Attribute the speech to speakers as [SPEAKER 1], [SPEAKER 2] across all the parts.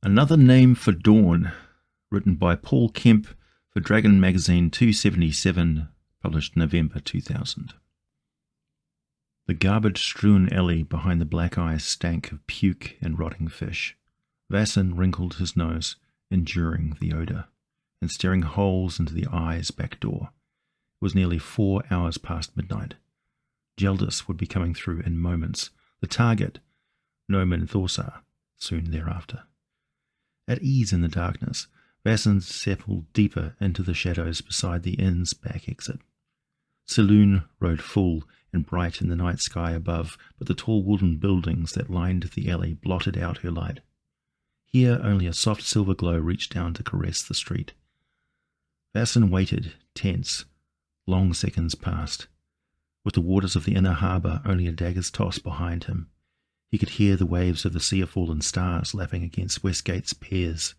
[SPEAKER 1] Another Name for Dawn, written by Paul Kemp for Dragon Magazine 277, published November 2000. The garbage-strewn alley behind the black eyes stank of puke and rotting fish. Vasson wrinkled his nose, enduring the odour, and staring holes into the eye's back door. It was nearly 4 hours past midnight. Jeldis would be coming through in moments. The target, Nomen Thorsar, soon thereafter. At ease in the darkness, Vasson settled deeper into the shadows beside the inn's back exit. Saloon rode full and bright in the night sky above, but the tall wooden buildings that lined the alley blotted out her light. Here only a soft silver glow reached down to caress the street. Vasson waited, tense. Long seconds passed. With the waters of the inner harbour only a dagger's toss behind him, he could hear the waves of the sea of fallen stars lapping against Westgate's piers.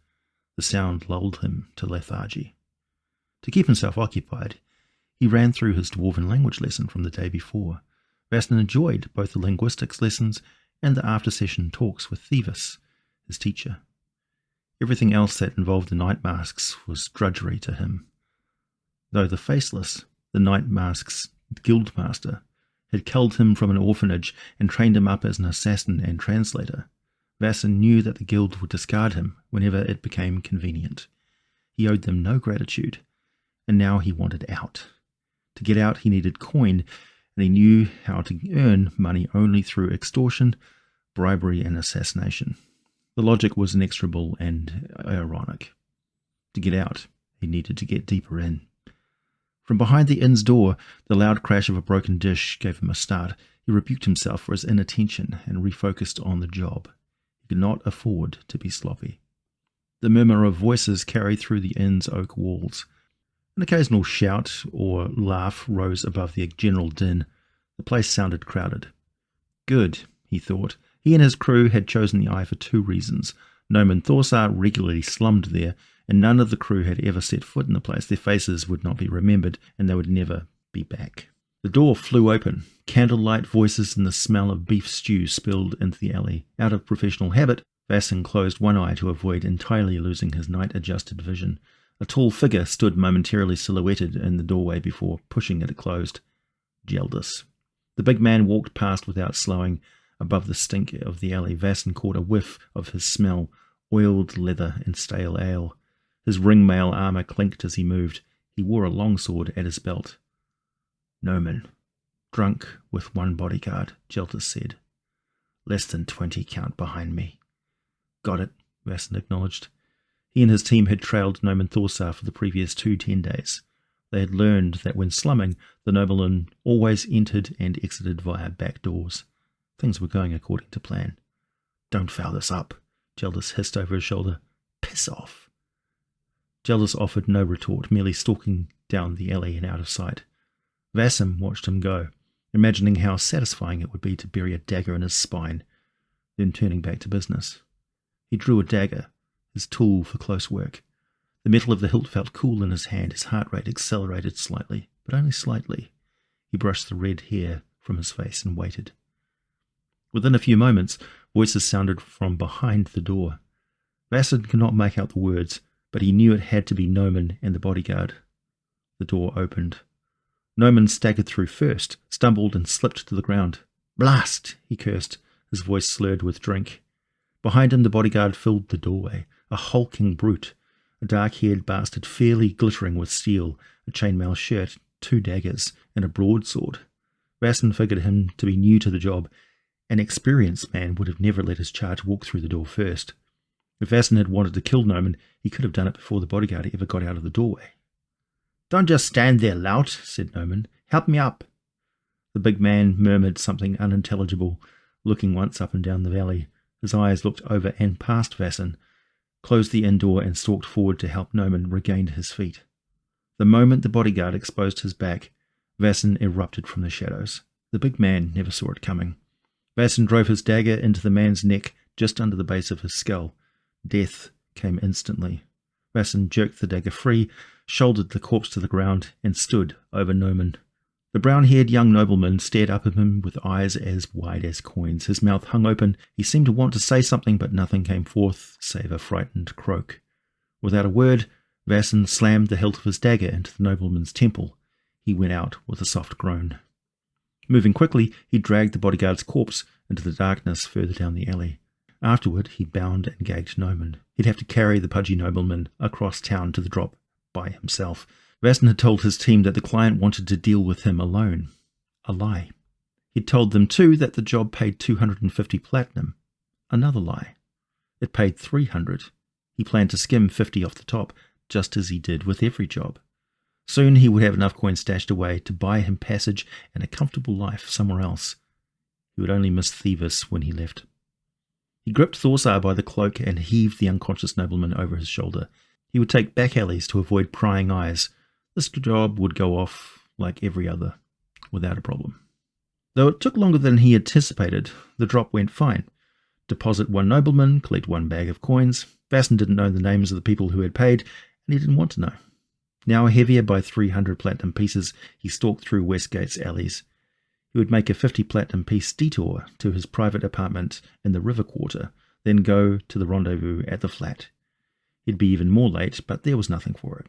[SPEAKER 1] The sound lulled him to lethargy. To keep himself occupied, he ran through his dwarven language lesson from the day before. Vasson enjoyed both the linguistics lessons and the after-session talks with Theros, his teacher. Everything else that involved the night masks was drudgery to him. Though the Faceless, the night masks' guildmaster, had culled him from an orphanage and trained him up as an assassin and translator, Vasson knew that the guild would discard him whenever it became convenient. He owed them no gratitude, and now he wanted out. To get out he needed coin, and he knew how to earn money only through extortion, bribery, and assassination. The logic was inexorable and ironic. To get out, he needed to get deeper in. From behind the inn's door, the loud crash of a broken dish gave him a start. He rebuked himself for his inattention and refocused on the job. He could not afford to be sloppy. The murmur of voices carried through the inn's oak walls. An occasional shout or laugh rose above the general din. The place sounded crowded. Good, he thought. He and his crew had chosen the Eye for 2 reasons. Nomen Thorsar regularly slummed there, and none of the crew had ever set foot in the place. Their faces would not be remembered, and they would never be back. The door flew open. Candlelight, voices, and the smell of beef stew spilled into the alley. Out of professional habit, Vasson closed one eye to avoid entirely losing his night-adjusted vision. A tall figure stood momentarily silhouetted in the doorway before pushing it closed. Jeldis. The big man walked past without slowing. Above the stink of the alley, Vasson caught a whiff of his smell, oiled leather and stale ale. His ringmail armour clinked as he moved. He wore a longsword at his belt. Nomen. Drunk with 1 bodyguard, Jeldis said. Less than 20 count behind me. Got it, Vasson acknowledged. He and his team had trailed Nomen Thorsar for the previous 2 10 days. They had learned that when slumming, the nobleman always entered and exited via back doors. Things were going according to plan. Don't foul this up, Jeldis hissed over his shoulder. Piss off. Jeldis offered no retort, merely stalking down the alley and out of sight. Vasson watched him go, imagining how satisfying it would be to bury a dagger in his spine, then turning back to business. He drew a dagger, his tool for close work. The metal of the hilt felt cool in his hand. His heart rate accelerated slightly, but only slightly. He brushed the red hair from his face and waited. Within a few moments, voices sounded from behind the door. Vasson could not make out the words, but he knew it had to be Nomen and the bodyguard. The door opened. Nomen staggered through first, stumbled and slipped to the ground. Blast! He cursed, his voice slurred with drink. Behind him the bodyguard filled the doorway, a hulking brute, a dark-haired bastard fairly glittering with steel, a chainmail shirt, 2 daggers, and a broadsword. Vaesen figured him to be new to the job. An experienced man would have never let his charge walk through the door first. If Vaesen had wanted to kill Noman, he could have done it before the bodyguard ever got out of the doorway. "Don't just stand there, lout," said Noman. "Help me up." The big man murmured something unintelligible, looking once up and down the valley. His eyes looked over and past Vaesen, closed the inn door and stalked forward to help Noman regain his feet. The moment the bodyguard exposed his back, Vaesen erupted from the shadows. The big man never saw it coming. Vaesen drove his dagger into the man's neck just under the base of his skull. Death came instantly. Vaesen jerked the dagger free, shouldered the corpse to the ground, and stood over Noman. The brown-haired young nobleman stared up at him with eyes as wide as coins. His mouth hung open. He seemed to want to say something, but nothing came forth save a frightened croak. Without a word, Vaesen slammed the hilt of his dagger into the nobleman's temple. He went out with a soft groan. Moving quickly, he dragged the bodyguard's corpse into the darkness further down the alley. Afterward, he bound and gagged Noman. He'd have to carry the pudgy nobleman across town to the drop by himself. Vaesen had told his team that the client wanted to deal with him alone. A lie. He'd told them, too, that the job paid 250 platinum. Another lie. It paid 300. He planned to skim 50 off the top, just as he did with every job. Soon he would have enough coins stashed away to buy him passage and a comfortable life somewhere else. He would only miss Theros when he left. He gripped Thorsar by the cloak and heaved the unconscious nobleman over his shoulder. He would take back alleys to avoid prying eyes. This job would go off like every other, without a problem. Though it took longer than he anticipated, the drop went fine. Deposit 1 nobleman, collect 1 bag of coins. Vaesen didn't know the names of the people who had paid, and he didn't want to know. Now heavier by 300 platinum pieces, he stalked through Westgate's alleys. He would make a 50 platinum piece detour to his private apartment in the river quarter, then go to the rendezvous at the flat. He'd be even more late, but there was nothing for it.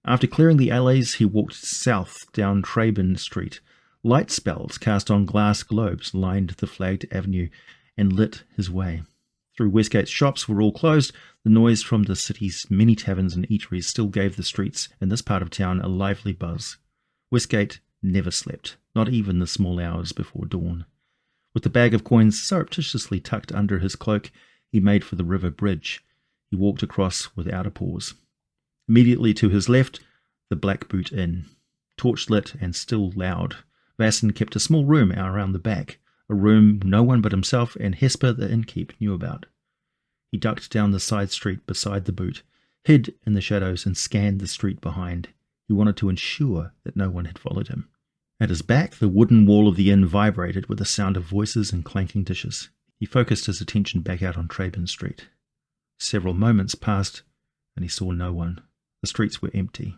[SPEAKER 1] After clearing the alleys, he walked south down Traben Street. Light spells cast on glass globes lined the flagged avenue and lit his way. Through Westgate's shops were all closed, the noise from the city's many taverns and eateries still gave the streets in this part of town a lively buzz. Westgate never slept, not even the small hours before dawn. With the bag of coins surreptitiously tucked under his cloak, he made for the river bridge. He walked across without a pause. Immediately to his left, the Black Boot Inn. Torch lit and still loud. Vaesen kept a small room around the back, a room no one but himself and Hesper the innkeep knew about. He ducked down the side street beside the boot, hid in the shadows and scanned the street behind. He wanted to ensure that no one had followed him. At his back, the wooden wall of the inn vibrated with the sound of voices and clanking dishes. He focused his attention back out on Traben Street. Several moments passed, and he saw no one. The streets were empty.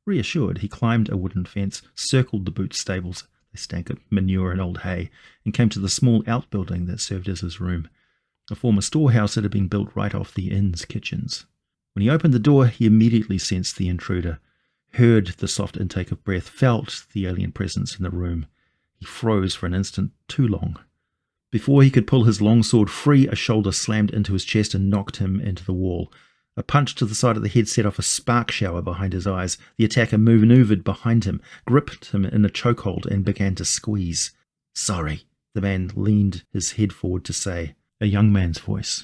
[SPEAKER 1] Reassured, he climbed a wooden fence, circled the boot stables, they stank of manure and old hay, and came to the small outbuilding that served as his room, a former storehouse that had been built right off the inn's kitchens. When he opened the door, he immediately sensed the intruder, heard the soft intake of breath, felt the alien presence in the room. He froze for an instant too long. Before he could pull his longsword free, a shoulder slammed into his chest and knocked him into the wall. A punch to the side of the head set off a spark shower behind his eyes. The attacker maneuvered behind him, gripped him in a chokehold, and began to squeeze. "Sorry," the man leaned his head forward to say. A young man's voice,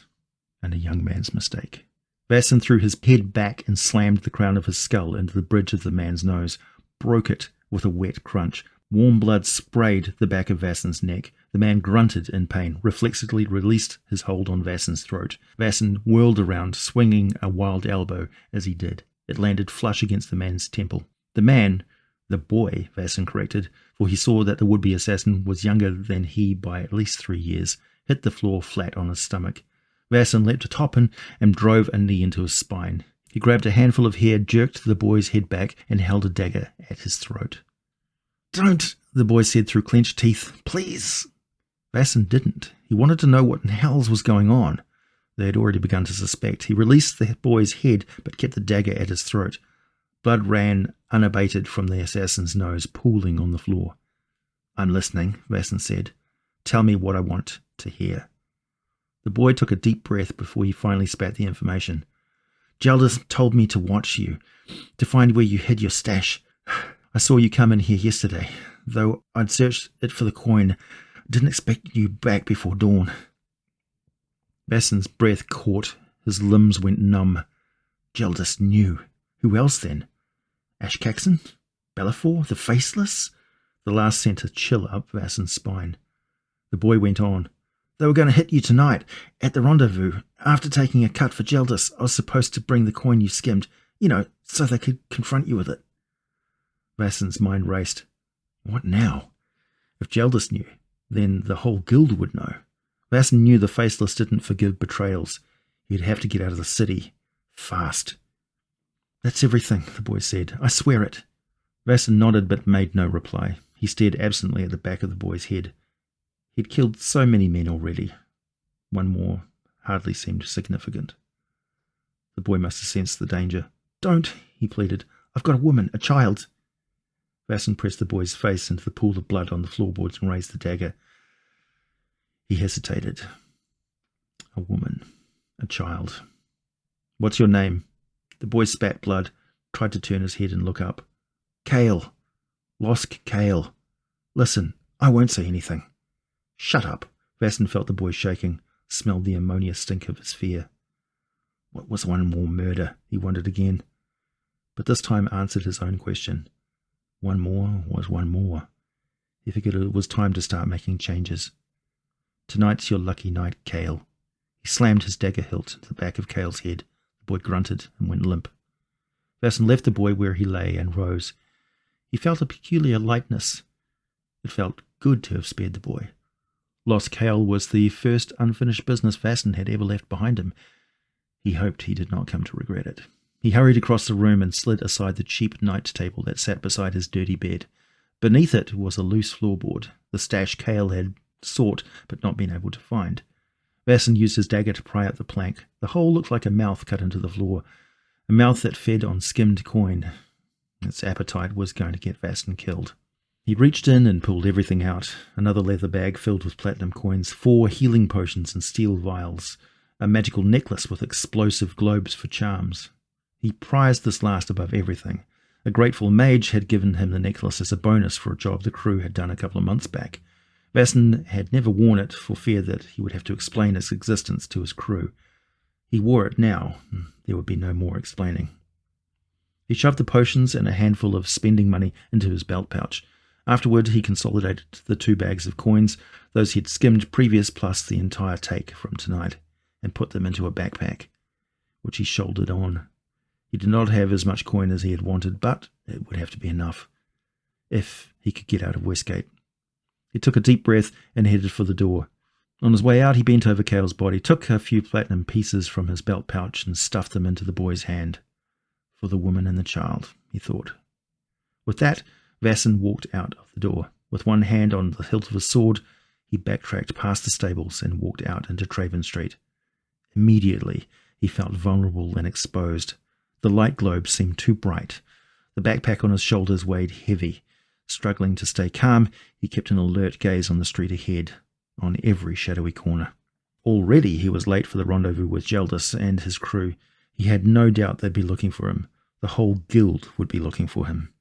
[SPEAKER 1] and a young man's mistake. Vaesen threw his head back and slammed the crown of his skull into the bridge of the man's nose, broke it with a wet crunch. Warm blood sprayed the back of Vaesen's neck. The man grunted in pain, reflexively released his hold on Vaesen's throat. Vaesen whirled around, swinging a wild elbow as he did. It landed flush against the man's temple. The man, the boy, Vaesen corrected, for he saw that the would-be assassin was younger than he by at least 3 years, hit the floor flat on his stomach. Vaesen leapt atop him and drove a knee into his spine. He grabbed a handful of hair, jerked the boy's head back, and held a dagger at his throat. "Don't," the boy said through clenched teeth. "Please." Vaesen didn't. He wanted to know what in hell was going on. They had already begun to suspect. He released the boy's head, but kept the dagger at his throat. Blood ran unabated from the assassin's nose, pooling on the floor. "I'm listening," Vaesen said. Tell me what I want to hear. The boy took a deep breath before he finally spat the information. Jaldis told me to watch you, to find where you hid your stash. I saw you come in here yesterday, though I'd searched it for the coin. Didn't expect you back before dawn. Vassen's breath caught. His limbs went numb. Jaldis knew. Who else then? Ashcaxon? Bellafor? The Faceless? The last sent a chill up Vassen's spine. The boy went on. They were going to hit you tonight, at the rendezvous. After taking a cut for Jaldis, I was supposed to bring the coin you skimmed, so they could confront you with it. Vassen's mind raced. What now? If Jaldis knew, then the whole guild would know. Vassen knew the Faceless didn't forgive betrayals. He'd have to get out of the city. Fast. That's everything, the boy said. I swear it. Vassen nodded but made no reply. He stared absently at the back of the boy's head. He'd killed so many men already. One more hardly seemed significant. The boy must have sensed the danger. Don't, he pleaded. I've got a woman, a child. Vassen pressed the boy's face into the pool of blood on the floorboards and raised the dagger. He hesitated. A woman, a child. What's your name? The boy spat blood, tried to turn his head and look up. Kale. Losk Kale. Listen, I won't say anything. Shut up. Vassen felt the boy shaking, smelled the ammonia stink of his fear. What was one more murder? He wondered again. But this time answered his own question. One more was one more. He figured it was time to start making changes. Tonight's your lucky night, Kale. He slammed his dagger hilt into the back of Kale's head. The boy grunted and went limp. Vassen left the boy where he lay and rose. He felt a peculiar lightness. It felt good to have spared the boy. Lost Kale was the first unfinished business Vassen had ever left behind him. He hoped he did not come to regret it. He hurried across the room and slid aside the cheap night table that sat beside his dirty bed. Beneath it was a loose floorboard, the stash Kale had sought but not been able to find. Vassen used his dagger to pry out the plank. The hole looked like a mouth cut into the floor, a mouth that fed on skimmed coin. Its appetite was going to get Vassen killed. He reached in and pulled everything out, another leather bag filled with platinum coins, 4 healing potions and steel vials, a magical necklace with explosive globes for charms. He prized this last above everything. A grateful mage had given him the necklace as a bonus for a job the crew had done a couple of months back. Vassen had never worn it for fear that he would have to explain its existence to his crew. He wore it now. There would be no more explaining. He shoved the potions and a handful of spending money into his belt pouch. Afterward, he consolidated the 2 bags of coins, those he'd skimmed previous plus the entire take from tonight, and put them into a backpack, which he shouldered on. He did not have as much coin as he had wanted, but it would have to be enough, if he could get out of Westgate. He took a deep breath and headed for the door. On his way out, he bent over Kale's body, took a few platinum pieces from his belt pouch and stuffed them into the boy's hand. For the woman and the child, he thought. With that, Vassen walked out of the door. With one hand on the hilt of his sword, he backtracked past the stables and walked out into Traven Street. Immediately, he felt vulnerable and exposed. The light globe seemed too bright. The backpack on his shoulders weighed heavy. Struggling to stay calm, he kept an alert gaze on the street ahead, on every shadowy corner. Already he was late for the rendezvous with Jaldis and his crew. He had no doubt they'd be looking for him. The whole guild would be looking for him.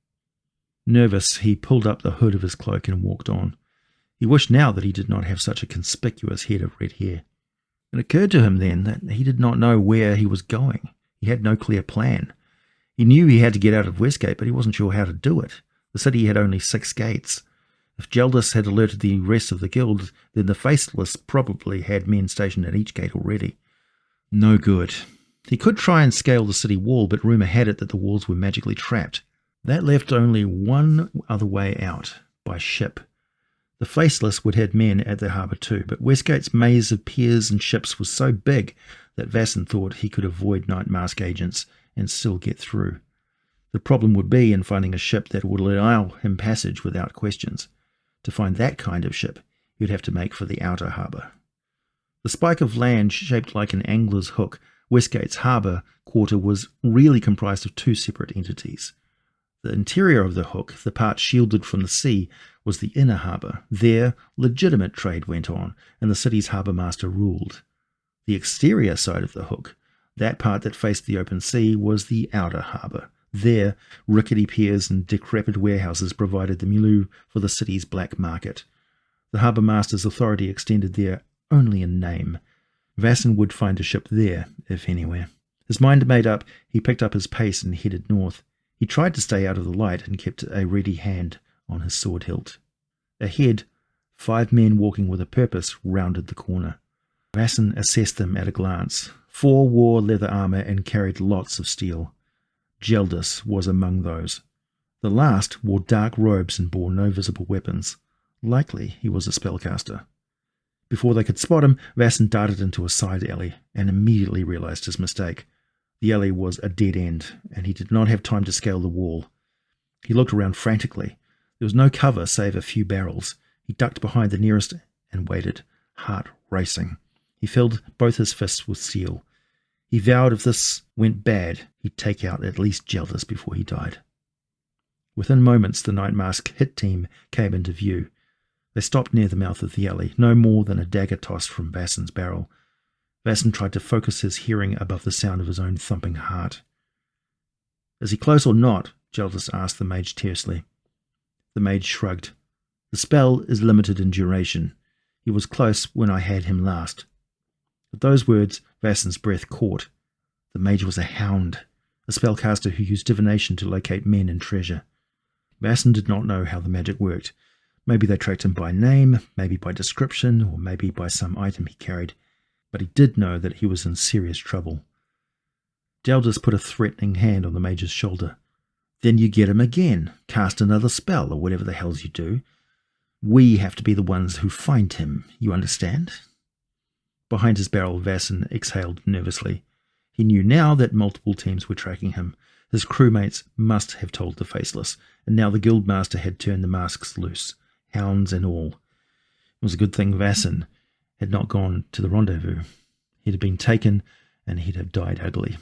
[SPEAKER 1] Nervous, he pulled up the hood of his cloak and walked on. He wished now that he did not have such a conspicuous head of red hair. It occurred to him then that he did not know where he was going. He had no clear plan. He knew he had to get out of Westgate, but he wasn't sure how to do it. The city had only 6 gates. If Jaldis had alerted the rest of the guild, then the Faceless probably had men stationed at each gate already. No good. He could try and scale the city wall, but rumour had it that the walls were magically trapped. That left only one other way out, by ship. The Faceless would have men at the harbour too, but Westgate's maze of piers and ships was so big that Vassen thought he could avoid night mask agents and still get through. The problem would be in finding a ship that would allow him passage without questions. To find that kind of ship, he'd have to make for the outer harbour. The spike of land shaped like an angler's hook, Westgate's harbour quarter was really comprised of 2 separate entities. The interior of the hook, the part shielded from the sea, was the inner harbour. There, legitimate trade went on, and the city's harbour master ruled. The exterior side of the hook, that part that faced the open sea, was the outer harbour. There, rickety piers and decrepit warehouses provided the milieu for the city's black market. The harbour master's authority extended there only in name. Vaesen would find a ship there, if anywhere. His mind made up, he picked up his pace and headed north. He tried to stay out of the light and kept a ready hand on his sword hilt. Ahead, 5 men walking with a purpose rounded the corner. Vaesen assessed them at a glance. 4 wore leather armour and carried lots of steel. Jeldis was among those. The last wore dark robes and bore no visible weapons. Likely he was a spellcaster. Before they could spot him, Vaesen darted into a side alley and immediately realized his mistake. The alley was a dead end, and he did not have time to scale the wall. He looked around frantically. There was no cover save a few barrels. He ducked behind the nearest and waited, heart racing. He filled both his fists with steel. He vowed if this went bad, he'd take out at least Jeldis before he died. Within moments, the Night Mask hit team came into view. They stopped near the mouth of the alley, no more than a dagger toss from Vaesen's barrel. Vaesen tried to focus his hearing above the sound of his own thumping heart. "Is he close or not?" Jeldis asked the mage tersely. The mage shrugged. "The spell is limited in duration. He was close when I had him last." At those words, Vaesen's breath caught. The mage was a hound, a spellcaster who used divination to locate men and treasure. Vaesen did not know how the magic worked. Maybe they tracked him by name, maybe by description, or maybe by some item he carried. But he did know that he was in serious trouble. Jeldis put a threatening hand on the mage's shoulder. "Then you get him again. Cast another spell, or whatever the hells you do. We have to be the ones who find him, you understand?" Behind his barrel, Vaesen exhaled nervously. He knew now that multiple teams were tracking him. His crewmates must have told the Faceless, and now the Guildmaster had turned the masks loose, hounds and all. It was a good thing Vaesen had not gone to the rendezvous. He'd have been taken, and he'd have died ugly.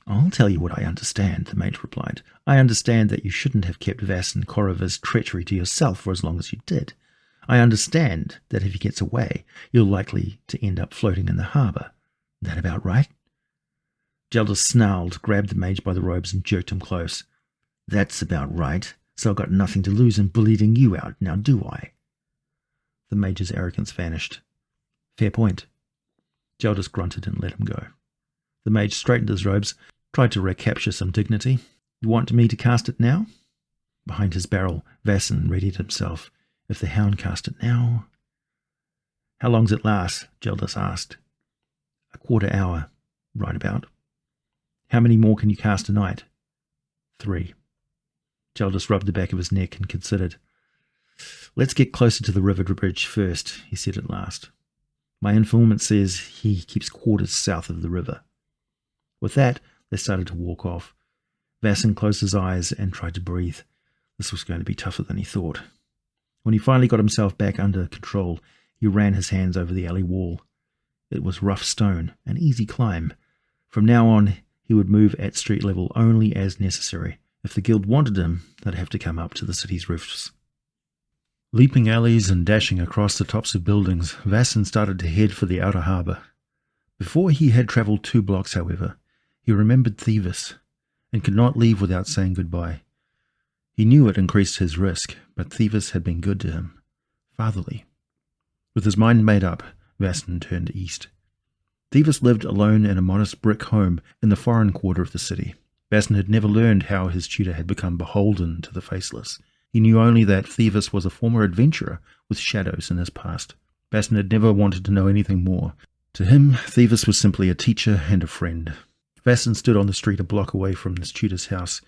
[SPEAKER 1] "I'll tell you what I understand," the mage replied. "I understand that you shouldn't have kept Vaesen Korova's treachery to yourself for as long as you did. I understand that if he gets away, you're likely to end up floating in the harbour. That about right?" Jeldis snarled, grabbed the mage by the robes and jerked him close. "That's about right. So I've got nothing to lose in bleeding you out, now do I?" The mage's arrogance vanished. "Fair point." Jeldis grunted and let him go. The mage straightened his robes, tried to recapture some dignity. "You want me to cast it now?" Behind his barrel, Vaesen readied himself. If the hound cast it now... "How long's it last?" Jeldis asked. "A quarter hour, right about." "How many more can you cast a night?" 3. Jeldis rubbed the back of his neck and considered. "Let's get closer to the river bridge first," he said at last. "My informant says he keeps quarters south of the river." With that, they started to walk off. Vaesen closed his eyes and tried to breathe. This was going to be tougher than he thought. When he finally got himself back under control, he ran his hands over the alley wall. It was rough stone, an easy climb. From now on, he would move at street level only as necessary. If the guild wanted him, they'd have to come up to the city's roofs. Leaping alleys and dashing across the tops of buildings, Vaesen started to head for the outer harbour. Before he had travelled 2 blocks, however, he remembered Thieves, and could not leave without saying goodbye. He knew it increased his risk, but Thieves had been good to him, fatherly. With his mind made up, Vaesen turned east. Thieves lived alone in a modest brick home in the foreign quarter of the city. Vaesen had never learned how his tutor had become beholden to the Faceless. He knew only that Thieves was a former adventurer with shadows in his past. Vaesen had never wanted to know anything more. To him, Thieves was simply a teacher and a friend. Vaesen stood on the street a block away from his tutor's house.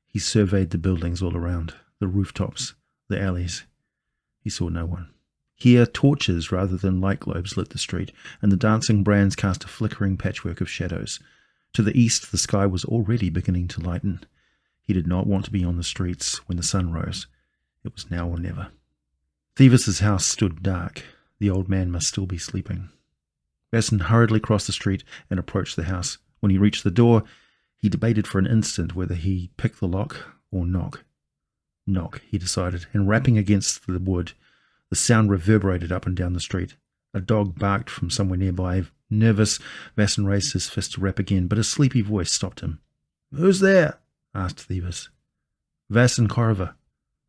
[SPEAKER 1] He surveyed the buildings all around, the rooftops, the alleys. He saw no one. Here, torches rather than light globes lit the street, and the dancing brands cast a flickering patchwork of shadows. To the east, the sky was already beginning to lighten. He did not want to be on the streets when the sun rose. It was now or never. Thieves' house stood dark. The old man must still be sleeping. Vaesen hurriedly crossed the street and approached the house. When he reached the door,
[SPEAKER 2] He debated for an instant whether he pick the lock or knock. Knock, he decided, and rapping against the wood, the sound reverberated up and down the street. A dog barked from somewhere nearby. Nervous, Vaesen raised his fist to rap again, but a sleepy voice stopped him. "Who's there?" asked Thevis. "Vaesen Corriver."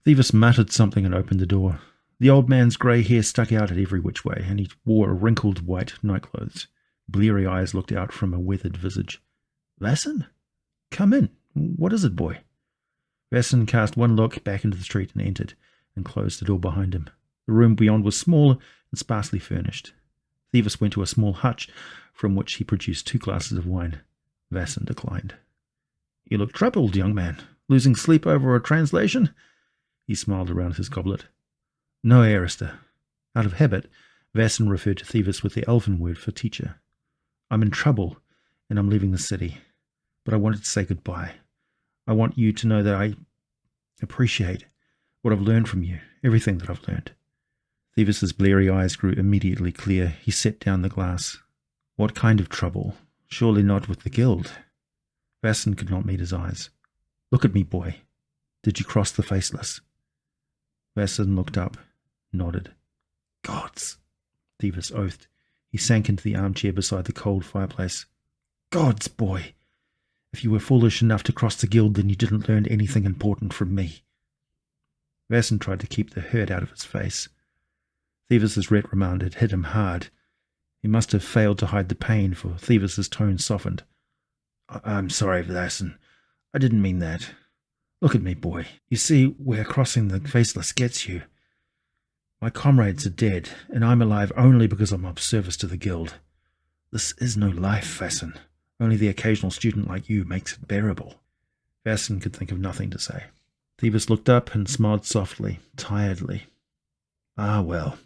[SPEAKER 2] Thevis muttered something and opened the door. The old man's grey hair stuck out at every which way, and he wore wrinkled white nightclothes. Bleary eyes looked out from a weathered visage. "Vaesen? Come in. What is it, boy?" Vaesen cast one look back into the street and entered, and closed the door behind him. The room beyond was small and sparsely furnished. Thevis went to a small hutch, from which he produced 2 glasses of wine. Vaesen declined. "You look troubled, young man. Losing sleep over a translation?" He smiled around his goblet. "No, Arister." Out of habit, Vaesen referred to Thevis with the elven word for teacher. "I'm in trouble, and I'm leaving the city. But I wanted to say goodbye. I want you to know that I appreciate what I've learned from you, everything that I've learned." Thevis's bleary eyes grew immediately clear. He set down the glass. "What kind of trouble? Surely not with the guild." Vaesen could not meet his eyes. "Look at me, boy. Did you cross the faceless?" Vaesen looked up, nodded. "Gods!" Thevis oathed. He sank into the armchair beside the cold fireplace. "Gods, boy! If you were foolish enough to cross the guild, then you didn't learn anything important from me." Vaesen tried to keep the hurt out of his face. Thevis's reprimand had hit him hard. He must have failed to hide the pain, for Thevis's tone softened. "I'm sorry, Vaesen. I didn't mean that. Look at me, boy. You see where crossing the faceless gets you. My comrades are dead, and I'm alive only because I'm of service to the guild. This is no life, Vaesen. Only the occasional student like you makes it bearable." Vaesen could think of nothing to say. Thevis looked up and smiled softly, tiredly. "Ah, well.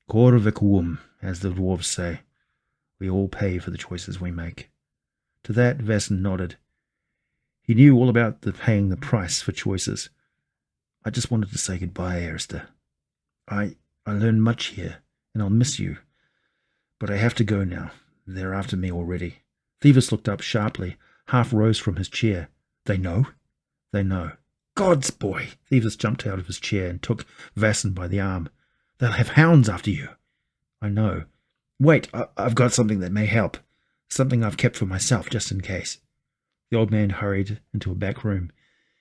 [SPEAKER 2] Cor vic wum, as the dwarves say. We all pay for the choices we make." To that, Vaesen nodded. He knew all about paying the price for choices. "I just wanted to say goodbye, Arister. I learned much here, and I'll miss you. But I have to go now. They're after me already." Thevis looked up sharply, half rose from his chair. "They know?" "They know." "Gods, boy!" Thevis jumped out of his chair and took Vaesen by the arm. "They'll have hounds after you." "I know. Wait, I've got something that may help. Something I've kept for myself, just in case." The old man hurried into a back room.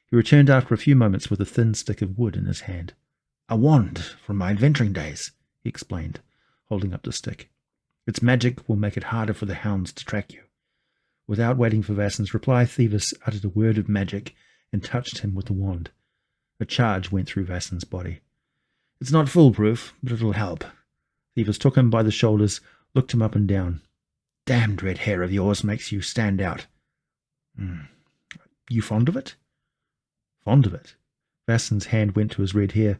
[SPEAKER 2] He returned after a few moments with a thin stick of wood in his hand. "A wand from my adventuring days," he explained, holding up the stick. "Its magic will make it harder for the hounds to track you." Without waiting for Vasen's reply, Thevis uttered a word of magic and touched him with the wand. A charge went through Vasen's body. "It's not foolproof, but it'll help." Thevis took him by the shoulders, looked him up and down. "Damned red hair of yours makes you stand out." "You fond of it?" "Fond of it?" Vasen's hand went to his red hair.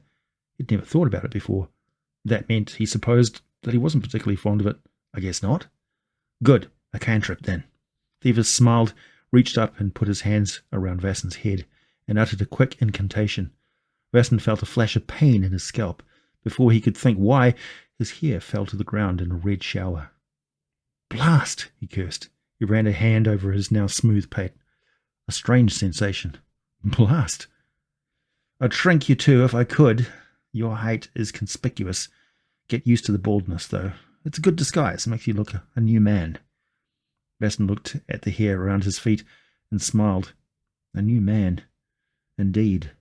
[SPEAKER 2] He'd never thought about it before. That meant, he supposed, that he wasn't particularly fond of it. "I guess not." "Good. A cantrip, then." Thevis smiled, reached up and put his hands around Vasen's head, and uttered a quick incantation. Vaesen felt a flash of pain in his scalp. Before he could think why, his hair fell to the ground in a red shower. "Blast!" he cursed. He ran a hand over his now smooth pate. A strange sensation. Blast! "I'd shrink you too if I could. Your height is conspicuous. Get used to the baldness, though. It's a good disguise. Makes you look a new man." Vaesen looked at the hair around his feet and smiled. A new man. Indeed.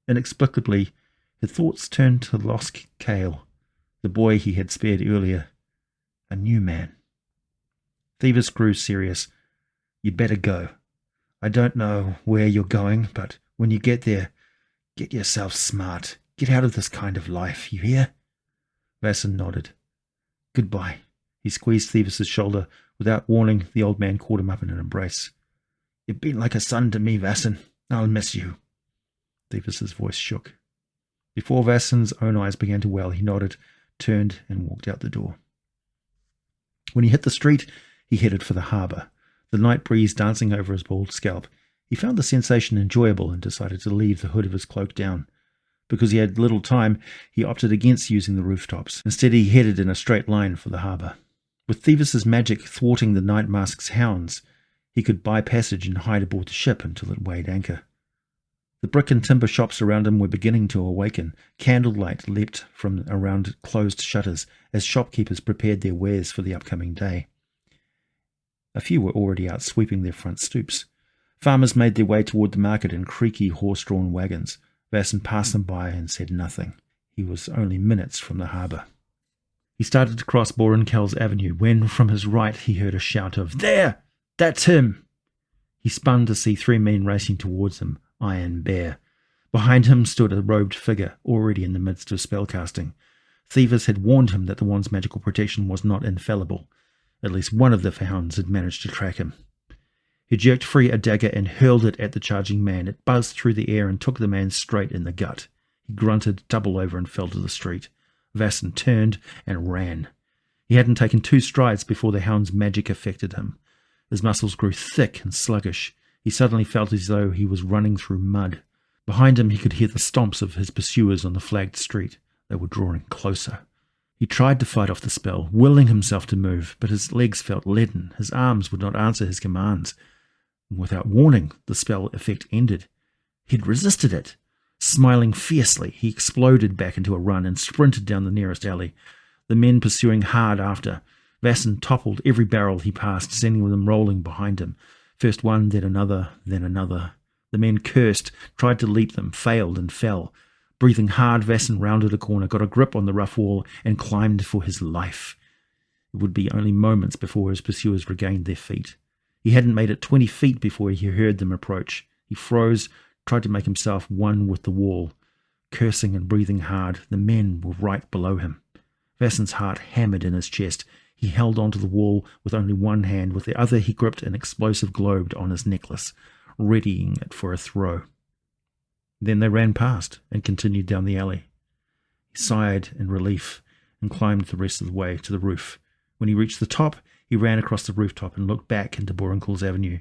[SPEAKER 2] Inexplicably, his thoughts turned to Losk Kale, the boy he had spared earlier. A new man. Thevis grew serious. "You'd better go. I don't know where you're going, but when you get there, get yourself smart. Get out of this kind of life, you hear?" Vaesen nodded. "Goodbye." He squeezed Thevis's shoulder. Without warning, the old man caught him up in an embrace. "You've been like a son to me, Vaesen. I'll miss you." Thevis's voice shook. Before Vasen's own eyes began to well, he nodded, turned, and walked out the door. When he hit the street, he headed for the harbour, the night breeze dancing over his bald scalp. He found the sensation enjoyable and decided to leave the hood of his cloak down. Because he had little time, he opted against using the rooftops. Instead, he headed in a straight line for the harbour. With Thevis's magic thwarting the Night Mask's hounds, He could buy passage and hide aboard the ship until it weighed anchor. The brick and timber shops around him were beginning to awaken. Candlelight leapt from around closed shutters as shopkeepers prepared their wares for the upcoming day. A few were already out sweeping their front stoops. Farmers made their way toward the market in creaky horse-drawn wagons. Vaesen passed them by and said nothing. He was only minutes from the harbour. He started to cross Mordenkainen's avenue when, from his right, he heard a shout of, "There! That's him!" He spun to see 3 men racing towards him, iron bare. Behind him stood a robed figure, already in the midst of spellcasting. Thieves had warned him that the wand's magical protection was not infallible. At least one of the hounds had managed to track him. He jerked free a dagger and hurled it at the charging man. It buzzed through the air and took the man straight in the gut. He grunted, doubled over, and fell to the street. Vaesen turned and ran. He hadn't taken 2 strides before the hound's magic affected him. His muscles grew thick and sluggish. He suddenly felt as though he was running through mud. Behind him he could hear the stomps of his pursuers on the flagged street. They were drawing closer. He tried to fight off the spell, willing himself to move, but his legs felt leaden. His arms would not answer his commands. Without warning, the spell effect ended. He'd resisted it. Smiling fiercely, he exploded back into a run and sprinted down the nearest alley, the men pursuing hard after. Vaesen toppled every barrel he passed, sending them rolling behind him. First one, then another, then another. The men cursed, tried to leap them, failed and fell. Breathing hard, Vaesen rounded a corner, got a grip on the rough wall, and climbed for his life. It would be only moments before his pursuers regained their feet. He hadn't made it 20 feet before he heard them approach. He froze, tried to make himself one with the wall. Cursing and breathing hard, the men were right below him. Vaesen's heart hammered in his chest. He held onto the wall with only one hand. With the other he gripped an explosive globe on his necklace, readying it for a throw. Then they ran past and continued down the alley. He sighed in relief and climbed the rest of the way to the roof. When he reached the top, he ran across the rooftop and looked back into Mordenkainen's avenue.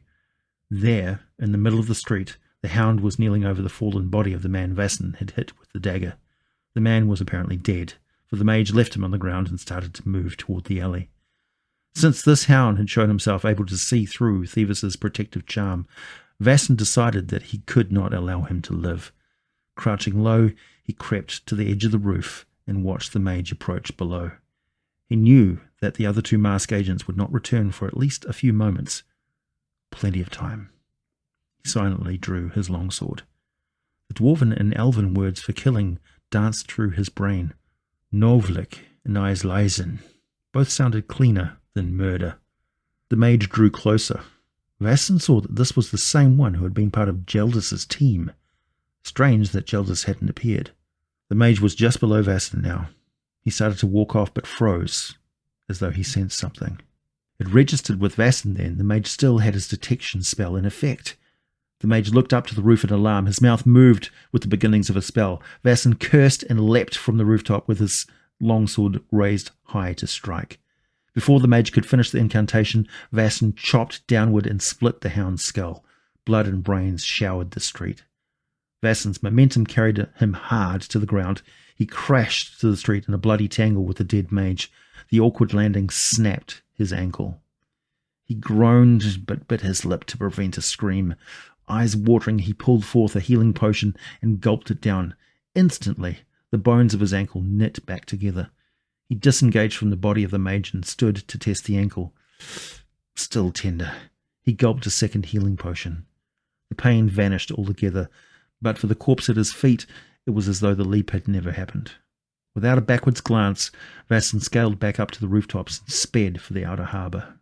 [SPEAKER 2] There, in the middle of the street, the hound was kneeling over the fallen body of the man Vaesen had hit with the dagger. The man was apparently dead, for the mage left him on the ground and started to move toward the alley. Since this hound had shown himself able to see through Thieves' protective charm, Vaesen decided that he could not allow him to live. Crouching low, he crept to the edge of the roof and watched the mage approach below. He knew that the other 2 mask agents would not return for at least a few moments. Plenty of time. He silently drew his longsword. The dwarven and elven words for killing danced through his brain. Novlik and Eisleisen. Both sounded cleaner than murder. The mage drew closer. Vaesen saw that this was the same one who had been part of Geldis' team. Strange that Geldis hadn't appeared. The mage was just below Vaesen now. He started to walk off but froze, as though he sensed something. It registered with Vaesen then. The mage still had his detection spell in effect. The mage looked up to the roof in alarm. His mouth moved with the beginnings of a spell. Vaesen cursed and leapt from the rooftop with his longsword raised high to strike. Before the mage could finish the incantation, Vaesen chopped downward and split the hound's skull. Blood and brains showered the street. Vaesen's momentum carried him hard to the ground. He crashed to the street in a bloody tangle with the dead mage. The awkward landing snapped his ankle. He groaned but bit his lip to prevent a scream. Eyes watering, he pulled forth a healing potion and gulped it down. Instantly, the bones of his ankle knit back together. He disengaged from the body of the mage and stood to test the ankle. Still tender. He gulped a second healing potion. The pain vanished altogether, but for the corpse at his feet, it was as though the leap had never happened. Without a backwards glance, Vaesen scaled back up to the rooftops and sped for the outer harbour.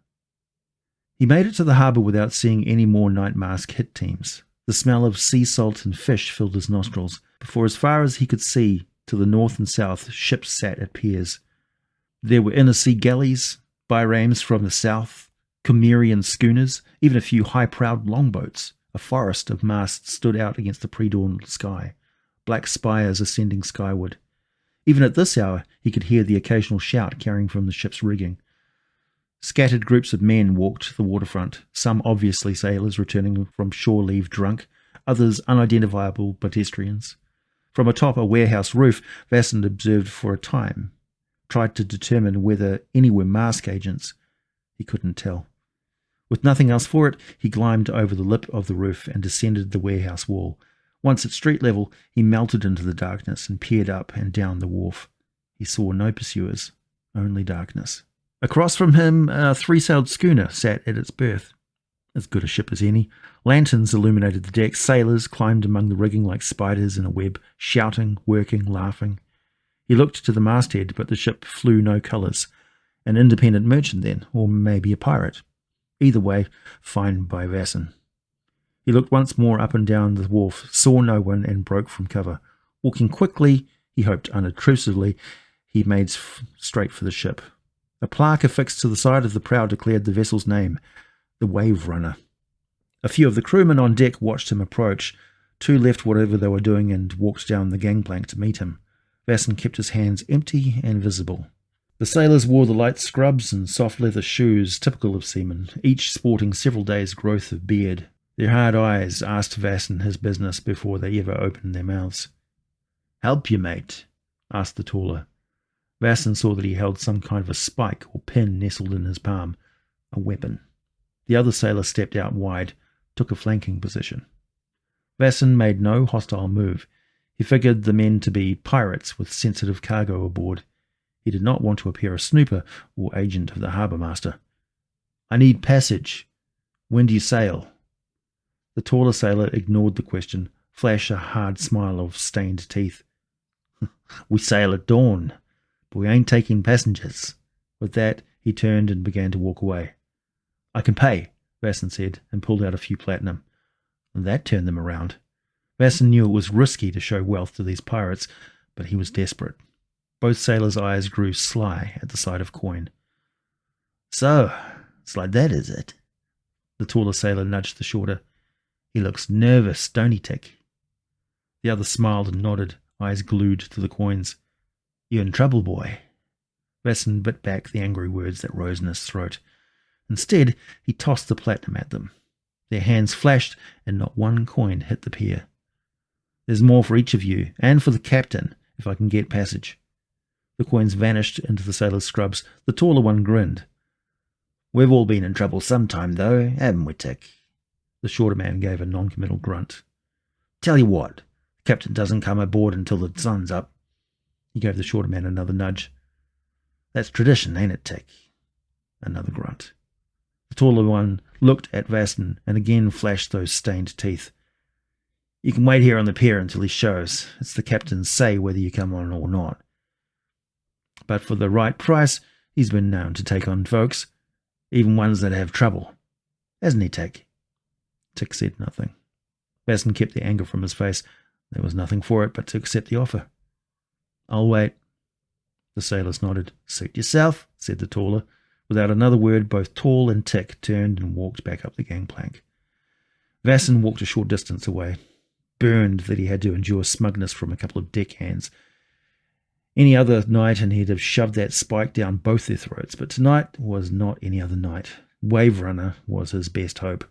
[SPEAKER 2] He made it to the harbour without seeing any more night mask hit teams. The smell of sea salt and fish filled his nostrils. Before as far as he could see, to the north and south, ships sat at piers. There were inner sea galleys, birams from the south, Cimmerian schooners, even a few high-prowed longboats. A forest of masts stood out against the pre-dawn sky, black spires ascending skyward. Even at this hour, he could hear the occasional shout carrying from the ship's rigging. Scattered groups of men walked the waterfront, some obviously sailors returning from shore leave drunk, others unidentifiable pedestrians. From atop a warehouse roof, Vaesen observed for a time, tried to determine whether any were mask agents. He couldn't tell. With nothing else for it, he climbed over the lip of the roof and descended the warehouse wall. Once at street level, he melted into the darkness and peered up and down the wharf. He saw no pursuers, only darkness. Across from him, a three-sailed schooner sat at its berth. As good a ship as any. Lanterns illuminated the deck. Sailors climbed among the rigging like spiders in a web, shouting, working, laughing. He looked to the masthead, but the ship flew no colours. An independent merchant then, or maybe a pirate. Either way, fine by Vaesen. He looked once more up and down the wharf, saw no one, and broke from cover. Walking quickly, he hoped unobtrusively, he made straight for the ship. A plaque affixed to the side of the prow declared the vessel's name, the Wave Runner. A few of the crewmen on deck watched him approach. Two left whatever they were doing and walked down the gangplank to meet him. Vaesen kept his hands empty and visible. The sailors wore the light scrubs and soft leather shoes typical of seamen, each sporting several days' growth of beard. Their hard eyes asked Vaesen his business before they ever opened their mouths. "Help you, mate?" asked the taller. Vaesen saw that he held some kind of a spike or pin nestled in his palm, a weapon. The other sailor stepped out wide, took a flanking position. Vaesen made no hostile move. He figured the men to be pirates with sensitive cargo aboard. He did not want to appear a snooper or agent of the harbour master. "I need passage. When do you sail?" The taller sailor ignored the question, flashed a hard smile of stained teeth. "We sail at dawn, but we ain't taking passengers." With that, he turned and began to walk away. "I can pay," Vaesen said, and pulled out a few platinum. That turned them around. Vaesen knew it was risky to show wealth to these pirates, but he was desperate. Both sailors' eyes grew sly at the sight of coin. "So, it's like that, is it?" The taller sailor nudged the shorter. "He looks nervous, don't he, Tick?" The other smiled and nodded, eyes glued to the coins. "You in trouble, boy?" Vaesen bit back the angry words that rose in his throat. Instead, he tossed the platinum at them. Their hands flashed, and not one coin hit the pair. "There's more for each of you, and for the captain, if I can get passage." The coins vanished into the sailor's scrubs. The taller one grinned. "We've all been in trouble sometime, though, haven't we, Tick?" The shorter man gave a non-committal grunt. "Tell you what, the captain doesn't come aboard until the sun's up." He gave the shorter man another nudge. "That's tradition, ain't it, Tick?" Another grunt. The taller one looked at Vaesen and again flashed those stained teeth. "You can wait here on the pier until he shows. It's the captain's say whether you come on or not. But for the right price, he's been known to take on folks, even ones that have trouble. Hasn't he, Tick?" Tick said nothing. Vaesen kept the anger from his face. There was nothing for it but to accept the offer. "I'll wait." The sailors nodded. "Suit yourself," said the taller. Without another word, both Tall and Tick turned and walked back up the gangplank. Vaesen walked a short distance away, burned that he had to endure smugness from a couple of deckhands. Any other night and he'd have shoved that spike down both their throats, but tonight was not any other night. Wave Runner was his best hope.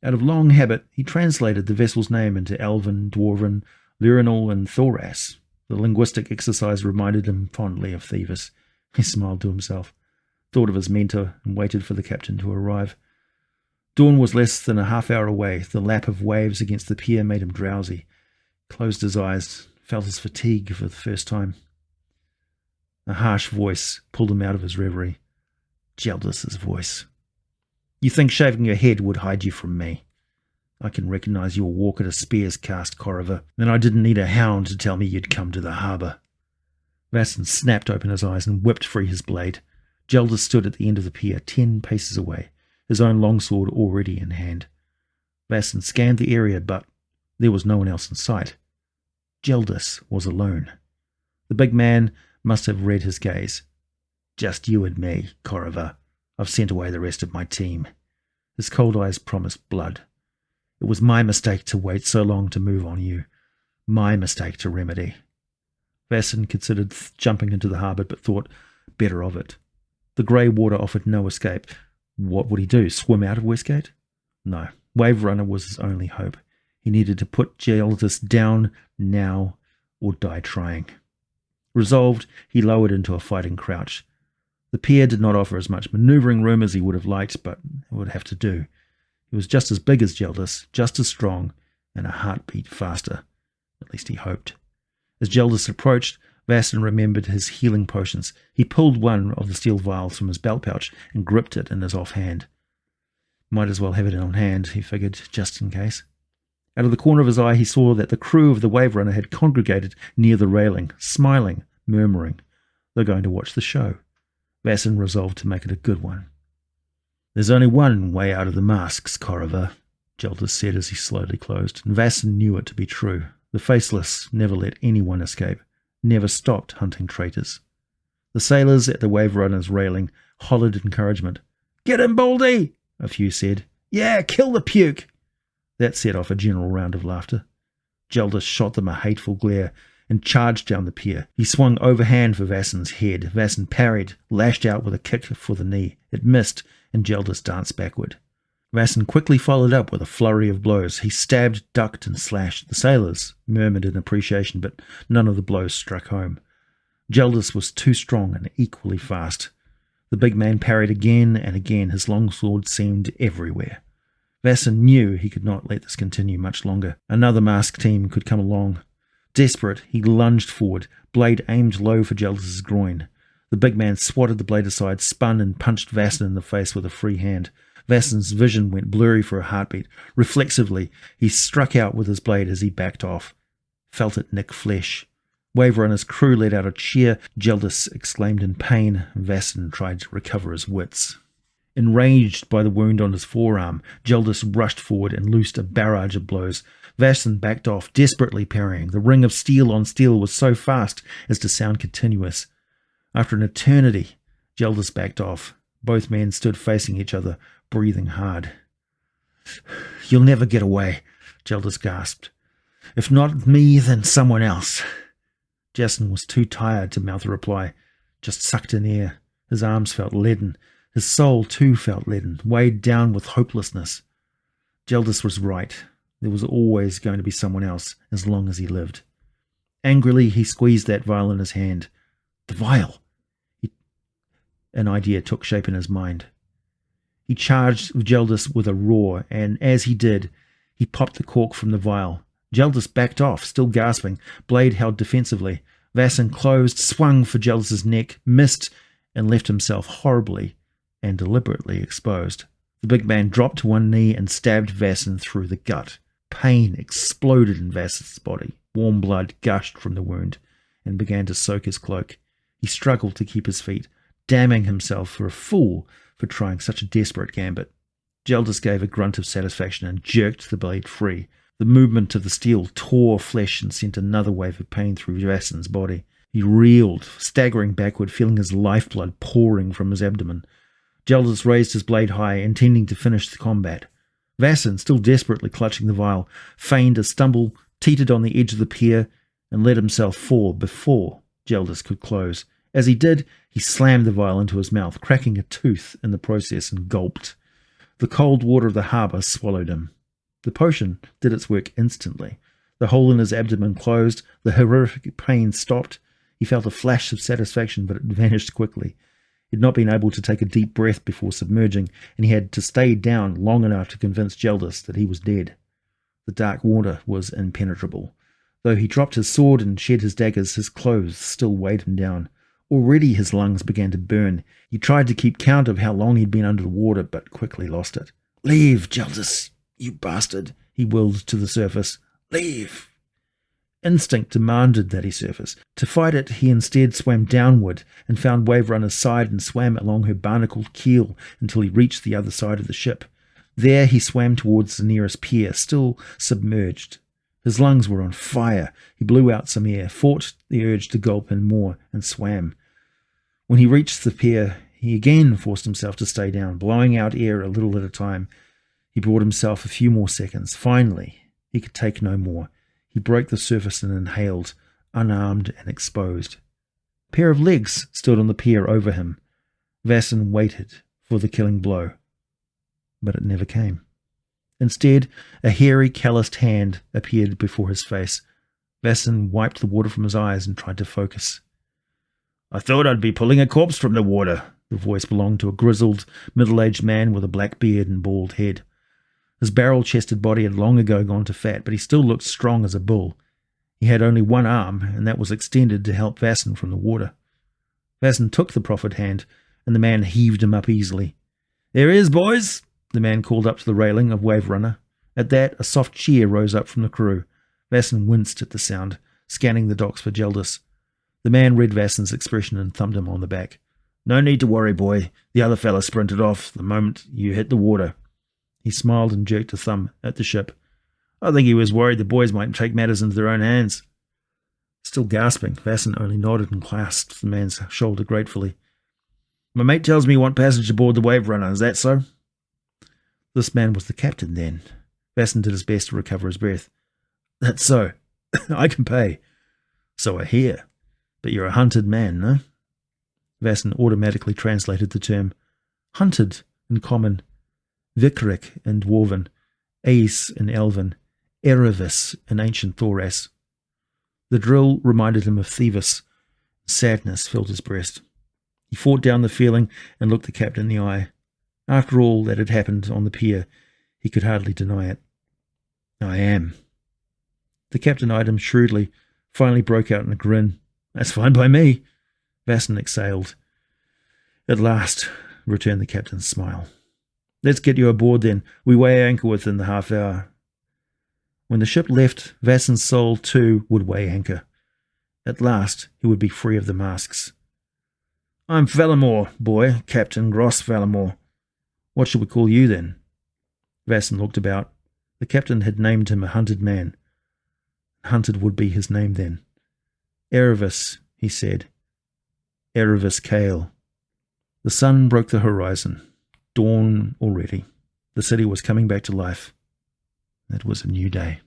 [SPEAKER 2] Out of long habit, he translated the vessel's name into Elven, Dwarven, Lyrinal, and Thoras. The linguistic exercise reminded him fondly of Thieves. He smiled to himself, thought of his mentor, and waited for the captain to arrive. Dawn was less than a half hour away. The lap of waves against the pier made him drowsy. Closed his eyes, felt his fatigue for the first time. A harsh voice pulled him out of his reverie. Jeldis's voice. "You think shaving your head would hide you from me? I can recognize your walk at a spear's cast, Corriver, and I didn't need a hound to tell me you'd come to the harbour." Vaesen snapped open his eyes and whipped free his blade. Jeldis stood at the end of the pier, 10 paces away, his own longsword already in hand. Vaesen scanned the area, but there was no one else in sight. Jeldis was alone. The big man must have read his gaze. "Just you and me, Corriver. I've sent away the rest of my team." His cold eyes promised blood. "It was my mistake to wait so long to move on you. My mistake to remedy." Vaesen considered jumping into the harbour, but thought better of it. The grey water offered no escape. What would he do, swim out of Westgate? No, Wave Runner was his only hope. He needed to put Jeldis down now or die trying. Resolved, he lowered into a fighting crouch. The pier did not offer as much manoeuvring room as he would have liked, but it would have to do. He was just as big as Jeldis, just as strong, and a heartbeat faster. At least he hoped. As Jeldis approached, Vaesen remembered his healing potions. He pulled one of the steel vials from his belt pouch and gripped it in his offhand. Might as well have it on hand, he figured, just in case. Out of the corner of his eye, he saw that the crew of the Wave Runner had congregated near the railing, smiling, murmuring. They're going to watch the show. Vaesen resolved to make it a good one. "There's only one way out of the masks, Corriver," Jeldis said as he slowly closed, and Vaesen knew it to be true. The Faceless never let anyone escape, never stopped hunting traitors. The sailors at the Wave Runner's railing hollered encouragement. "Get him, Baldy!" a few said. "Yeah, kill the puke!" That set off a general round of laughter. Jeldis shot them a hateful glare and charged down the pier. He swung overhand for Vaesen's head. Vaesen parried, lashed out with a kick for the knee. It missed, and Jeldis danced backward. Vaesen quickly followed up with a flurry of blows. He stabbed, ducked, and slashed. The sailors murmured in appreciation, but none of the blows struck home. Jeldis was too strong and equally fast. The big man parried again and again. His longsword seemed everywhere. Vaesen knew he could not let this continue much longer. Another masked team could come along. Desperate, he lunged forward, blade aimed low for Jeldis's groin. The big man swatted the blade aside, spun, and punched Vaesen in the face with a free hand. Vaesen's vision went blurry for a heartbeat. Reflexively, he struck out with his blade as he backed off. Felt it nick flesh. Wave Runner's crew let out a cheer. Jeldis exclaimed in pain. Vaesen tried to recover his wits. Enraged by the wound on his forearm, Jeldis rushed forward and loosed a barrage of blows. Vaesen backed off, desperately parrying. The ring of steel on steel was so fast as to sound continuous. After an eternity, Jeldis backed off. Both men stood facing each other, breathing hard. "You'll never get away," Jeldis gasped. "If not me, then someone else." Jason was too tired to mouth a reply, just sucked in air. His arms felt leaden. His soul too felt leaden, weighed down with hopelessness. Jeldis was right. There was always going to be someone else, as long as he lived. Angrily, he squeezed that vial in his hand. The vial! An idea took shape in his mind. He charged Jeldis with a roar, and as he did, he popped the cork from the vial. Jeldis backed off, still gasping, blade held defensively. Vaesen closed, swung for Jeldis's neck, missed, and left himself horribly and deliberately exposed. The big man dropped to one knee and stabbed Vaesen through the gut. Pain exploded in Vaesen's body. Warm blood gushed from the wound and began to soak his cloak. He struggled to keep his feet, damning himself for a fool for trying such a desperate gambit. Jeldis gave a grunt of satisfaction and jerked the blade free. The movement of the steel tore flesh and sent another wave of pain through Vaesen's body. He reeled, staggering backward, feeling his lifeblood pouring from his abdomen. Jeldis raised his blade high, intending to finish the combat. Vaesen, still desperately clutching the vial, feigned a stumble, teetered on the edge of the pier, and let himself fall before Jeldis could close. As he did, he slammed the vial into his mouth, cracking a tooth in the process, and gulped. The cold water of the harbour swallowed him. The potion did its work instantly. The hole in his abdomen closed, the horrific pain stopped. He felt a flash of satisfaction, but it vanished quickly. He had not been able to take a deep breath before submerging, and he had to stay down long enough to convince Jeldis that he was dead. The dark water was impenetrable. Though he dropped his sword and shed his daggers, his clothes still weighed him down. Already his lungs began to burn. He tried to keep count of how long he'd been under the water, but quickly lost it. "Leave, Jeldis, you bastard," he willed to the surface. "Leave." Instinct demanded that he surface. To fight it, he instead swam downward and found Wave Runner's side and swam along her barnacled keel until he reached the other side of the ship. There he swam towards the nearest pier, still submerged. His lungs were on fire. He blew out some air, fought the urge to gulp in more, and swam. When he reached the pier, he again forced himself to stay down, blowing out air a little at a time. He brought himself a few more seconds. Finally, he could take no more. He broke the surface and inhaled, unarmed and exposed. A pair of legs stood on the pier over him. Vaesen waited for the killing blow, but it never came. Instead, a hairy, calloused hand appeared before his face. Vaesen wiped the water from his eyes and tried to focus. "I thought I'd be pulling a corpse from the water," The voice belonged to a grizzled, middle-aged man with a black beard and bald head. His barrel-chested body had long ago gone to fat, but he still looked strong as a bull. He had only one arm, and that was extended to help Vaesen from the water. Vaesen took the proffered hand, and the man heaved him up easily. "There he is, boys!" the man called up to the railing of Wave Runner. At that, a soft cheer rose up from the crew. Vaesen winced at the sound, scanning the docks for Geldis. The man read Vasen's expression and thumped him on the back. "No need to worry, boy. The other fella sprinted off the moment you hit the water." He smiled and jerked a thumb at the ship. "I think he was worried the boys might take matters into their own hands." Still gasping, Vaesen only nodded and clasped the man's shoulder gratefully. "My mate tells me you want passage aboard the Wave Runner. Is that so?" This man was the captain, then. Vaesen did his best to recover his breath. "That's so. I can pay." "So I hear. But you're a hunted man, no?" Vaesen automatically translated the term. Hunted in common, Vikric in Dwarven, Aes in Elven, Erevis in ancient Thoras. The drill reminded him of Theros. Sadness filled his breast. He fought down the feeling and looked the captain in the eye. After all that had happened on the pier, he could hardly deny it. "I am." The captain eyed him shrewdly, finally broke out in a grin. "That's fine by me." Vaesen exhaled. "At last," returned the captain's smile. "Let's get you aboard then. We weigh anchor within the half hour." When the ship left, Vasen's soul too would weigh anchor. At last he would be free of the masks. "I'm Valamor, boy, Captain Gross Valamor. What shall we call you then?" Vaesen looked about. The captain had named him a hunted man. Hunted would be his name then. "Erevis," he said. "Erevis Kale." The sun broke the horizon. Dawn already. The city was coming back to life. It was a new day.